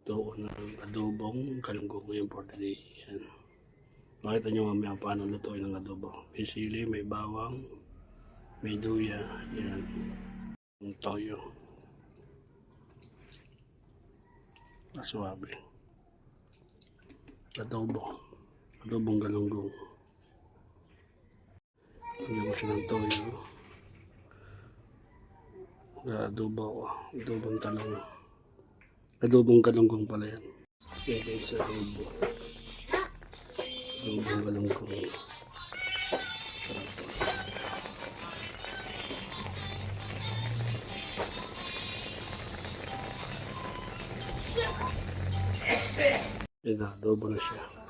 Ito ng adobong galunggong yung for today. Yan. Makita nyo mamaya paano lutuin ng adobo. May sili, may bawang, may luya, yan. Yung toyo. Maswabe. Adobong galunggong. Lagyan mo siya ng toyo. Adobong talong. Adobong galunggong pala yan. Okay guys, adobong galunggong. Sarap. Yan na, adobo na siya.